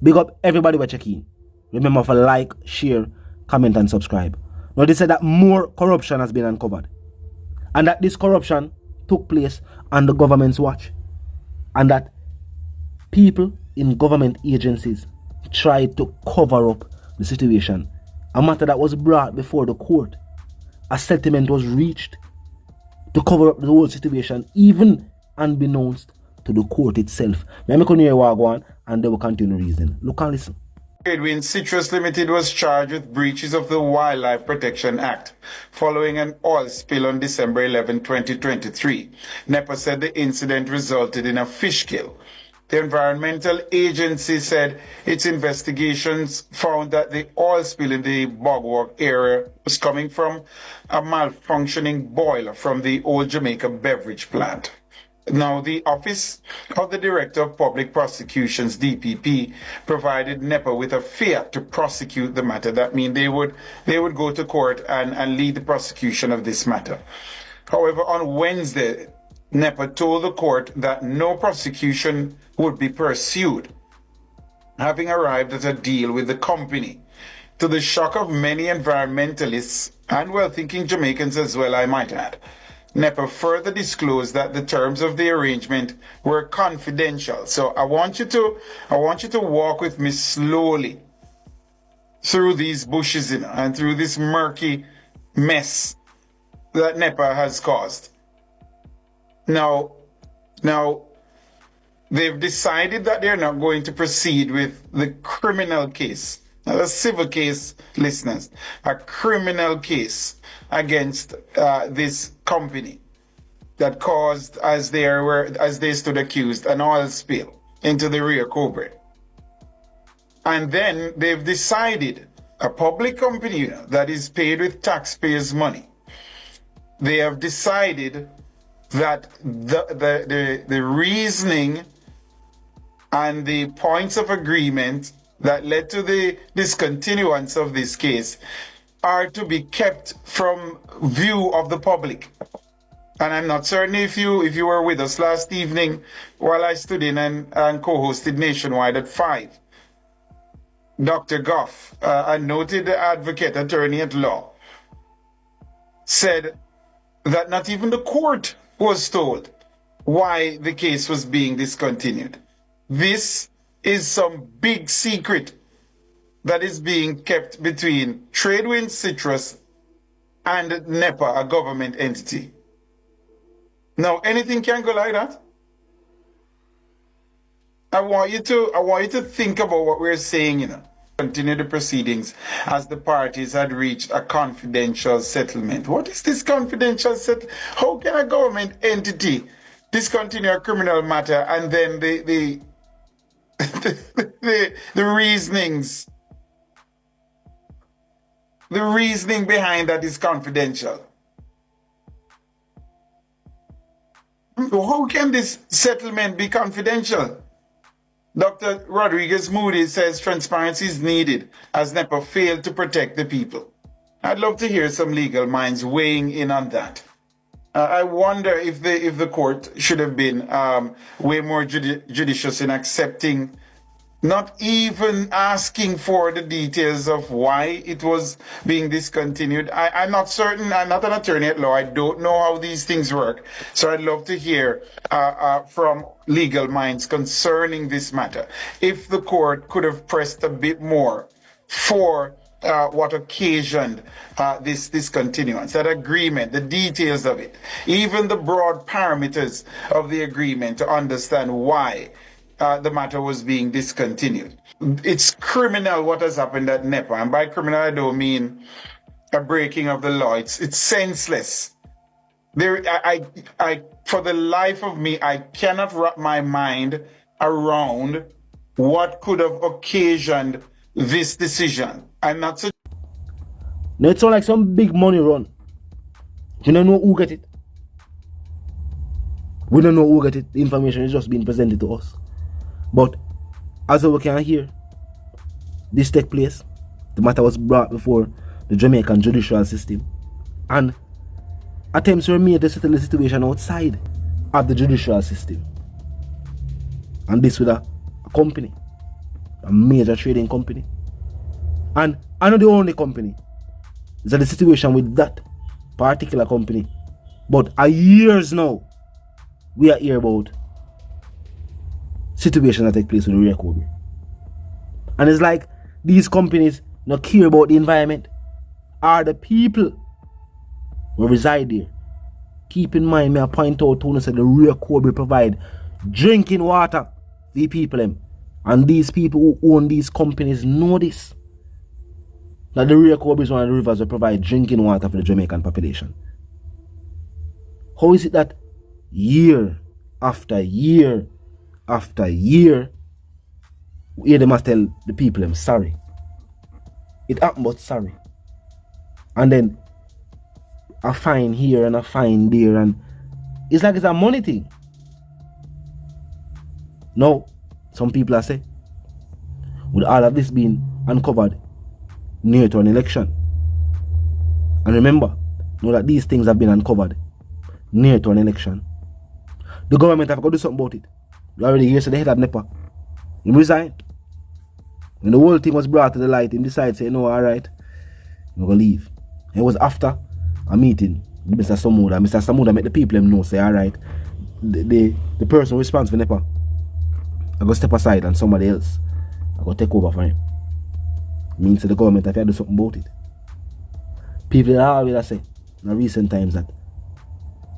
Big up everybody who check in. Remember to like, share, comment and subscribe. Now they said that more corruption has been uncovered. And that this corruption took place on the government's watch. And that people in government agencies tried to cover up the situation. A matter that was brought before the court. A settlement was reached to cover up the whole situation, even unbeknownst to the court itself. Let me continue on and they will continue reasoning. Look and listen. Tradewinds Citrus Limited was charged with breaches of the Wildlife Protection Act following an oil spill on December 11, 2023. NEPA said the incident resulted in a fish kill. The environmental agency said its investigations found that the oil spill in the Bogwalk area was coming from a malfunctioning boiler from the Old Jamaica beverage plant. Now, the Office of the Director of Public Prosecutions, DPP, provided NEPA with a fiat to prosecute the matter. That means they would go to court and lead the prosecution of this matter. However, on Wednesday, NEPA told the court that no prosecution would be pursued, having arrived at a deal with the company. To the shock of many environmentalists and well-thinking Jamaicans as well, I might add, NEPA further disclosed that the terms of the arrangement were confidential. So I want you to walk with me slowly through these bushes and through this murky mess that NEPA has caused. Now they've decided that they're not going to proceed with the criminal case. Not a civil case, listeners, a criminal case against this company that caused, as they stood accused, an oil spill into the Rio Cobre. And then they've decided, a public company that is paid with taxpayers' money, they have decided that the reasoning and the points of agreement that led to the discontinuance of this case are to be kept from view of the public. And I'm not certain if you were with us last evening while I stood in and co-hosted Nationwide at 5. Dr. Goff, a noted advocate, attorney at law, said that not even the court was told why the case was being discontinued. This is some big secret that is being kept between Tradewinds Citrus and NEPA, a government entity. Now, anything can go like that. I want you to think about what we're saying, Continue the proceedings as the parties had reached a confidential settlement. What is this confidential settlement? How can a government entity discontinue a criminal matter and then the reasoning behind that is confidential? How can this settlement be confidential? Dr. Rodriguez Moody says transparency is needed as NEPA failed to protect the people. I'd love to hear some legal minds weighing in on that. I wonder if the court should have been way more judicious in accepting, not even asking for the details of why it was being discontinued. I'm not certain. I'm not an attorney at law. I don't know how these things work. So I'd love to hear from legal minds concerning this matter. If the court could have pressed a bit more for what occasioned this discontinuance, that agreement, the details of it, even the broad parameters of the agreement to understand why the matter was being discontinued. It's criminal what has happened at NEPA, and by criminal I don't mean a breaking of the law. It's senseless. I for the life of me, I cannot wrap my mind around what could have occasioned this decision. I'm not so. Now it sounds like some big money run. You don't know who get it. We don't know who get it. The information is just being presented to us. But as we can hear, this take place. The matter was brought before the Jamaican judicial system, and attempts were made to settle the situation outside of the judicial system, and this with a company a major trading company. And I know the only company. Is that the situation with that particular company. But a years now, we are here about situations that take place with the rare coal. And it's like these companies not care about the environment or the people who reside there. Keep in mind, may I point out to say the rare coal provide drinking water for the people them. And these people who own these companies know this. That the rare coal is one of the rivers that provide drinking water for the Jamaican population. How is it that year after year after year, we hear them must tell the people them sorry? It happened but sorry. And then a fine here and a fine there, and it's like it's a money thing. No, some people are saying, with all of this being uncovered near to an election. And remember, know that these things have been uncovered near to an election. The government have got to do something about it. You already hear the head of NEPA. He resigned. When the whole thing was brought to the light, he decided to say, no, alright, I'm going to leave. And it was after a meeting with Mr. Samuda. Mr. Samuda made the people them know, say, alright, the person responsible for NEPA, I go step aside and somebody else I go take over for him. Means the government have to do something about it. People are always say in recent times that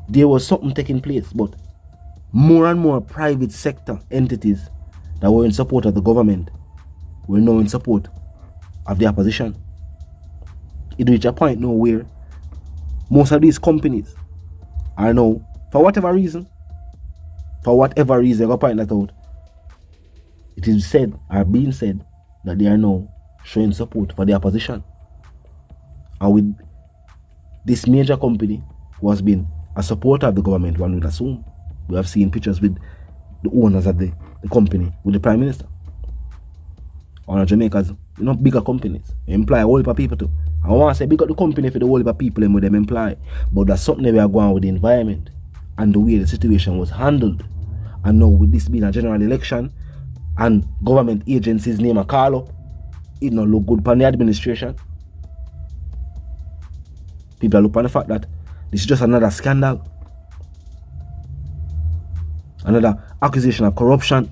there was something taking place, but more and more private sector entities that were in support of the government were now in support of the opposition. It reached a point now where most of these companies are now, for whatever reason, they go point that out. It is said, or being said, that they are now showing support for the opposition. And with this major company who has been a supporter of the government, one would assume, we have seen pictures with the owners of the company, with the Prime Minister. Or Jamaica's, bigger companies. They employ a whole heap of people too. I want to say big up the company for the whole heap of people and with them employ. But that's something that we are going with the environment and the way the situation was handled. And now with this being a general election and government agencies name a call up, it not look good upon the administration. People look upon the fact that this is just another scandal. Another accusation of corruption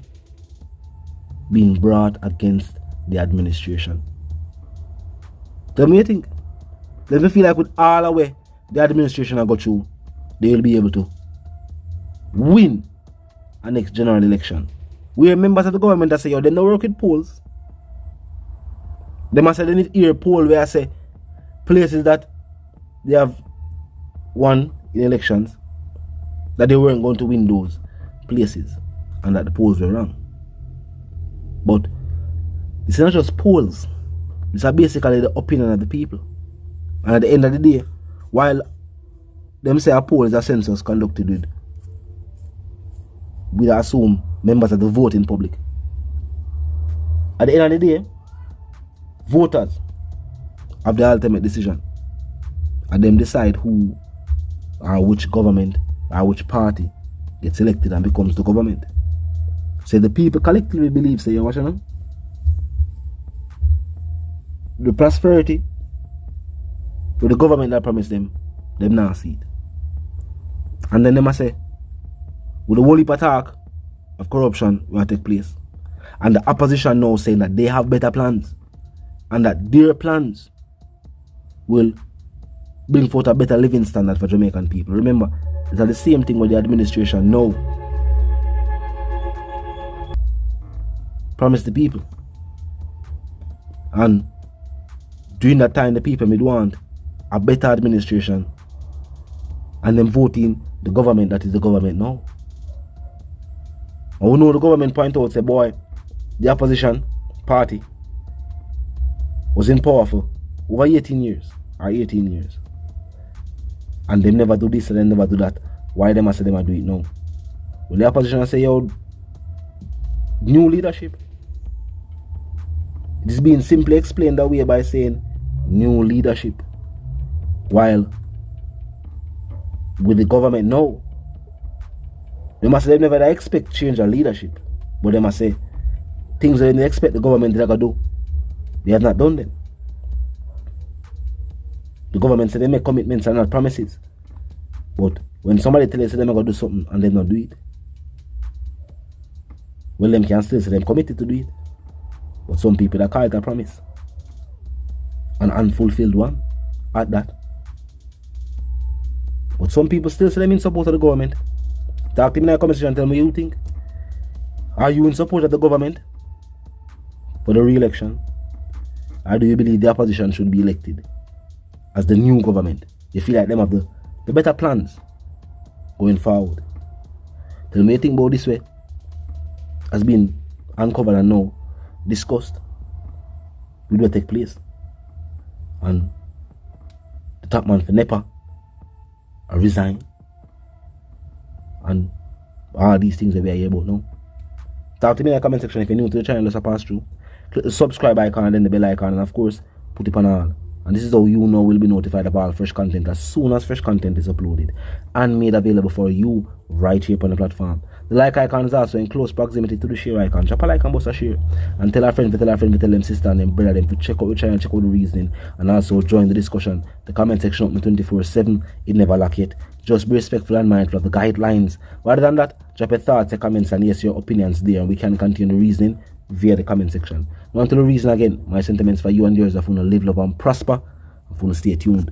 being brought against the administration. Tell me what you think. Let me feel like with all the way the administration have got through, they will be able to win a next general election. We are members of the government that say, yo, they don't work with polls. They must say they need ear poll where I say places that they have won in elections, that they weren't going to win those places and that the polls were wrong. But it's not just polls. It's basically the opinion of the people. And at the end of the day, while them say a poll is a census conducted with, we assume members of the voting public. At the end of the day, voters have the ultimate decision. And them decide who or which government or which party gets elected and becomes the government. So the people collectively believe, say, you know, the prosperity with the government that promised them now see it. And then they must say, with the whole heap attack of corruption will take place. And the opposition now saying that they have better plans and that their plans will bring forth a better living standard for Jamaican people. Remember, it's the same thing with the administration now. Promise the people. And during that time, the people may want a better administration and then voting the government that is the government now. And we know the government point out, say, boy, the opposition party was in power for over 18 years or 18 years. And they never do this and they never do that. Why them say them do it now? Well, the opposition say, yo, new leadership. It is being simply explained that way by saying new leadership. While with the government now, they must say they never expect change of leadership. But they must say things that they expect the government to do, they have not done them. The government said they make commitments and not promises. But when somebody tells us they're going to do something and they not do it, well, them can still say them committed to do it. But some people that call it a promise. An unfulfilled one at that. But some people still say them in support of the government. Talk to me in the comment section and tell me what you think. Are you in support of the government for the re-election? Or do you believe the opposition should be elected as the new government? You feel like them have the better plans going forward? Tell me you think about this way has been uncovered and now discussed. Will take place. And the top man for NEPA resign. And all these things that we are here about now. Talk to me in the comment section if you're new to the channel, just pass through. Click the subscribe icon and then the bell icon, and of course put it on all. And this is how you know will be notified of all fresh content as soon as fresh content is uploaded and made available for you right here on the platform. The like icon is also in close proximity to the share icon. Drop a like and bust a share. And tell a friend, tell them sister and them brother them to check out the channel, check out the reasoning, and also join the discussion. The comment section open 24/7. It never lack it. Just be respectful and mindful of the guidelines. Rather than that, drop your thoughts, your comments, and yes, your opinions there, and we can continue the reasoning via the comment section. Now, until the reason again, my sentiments for you and yours are for to live, love, and prosper, and for to stay tuned.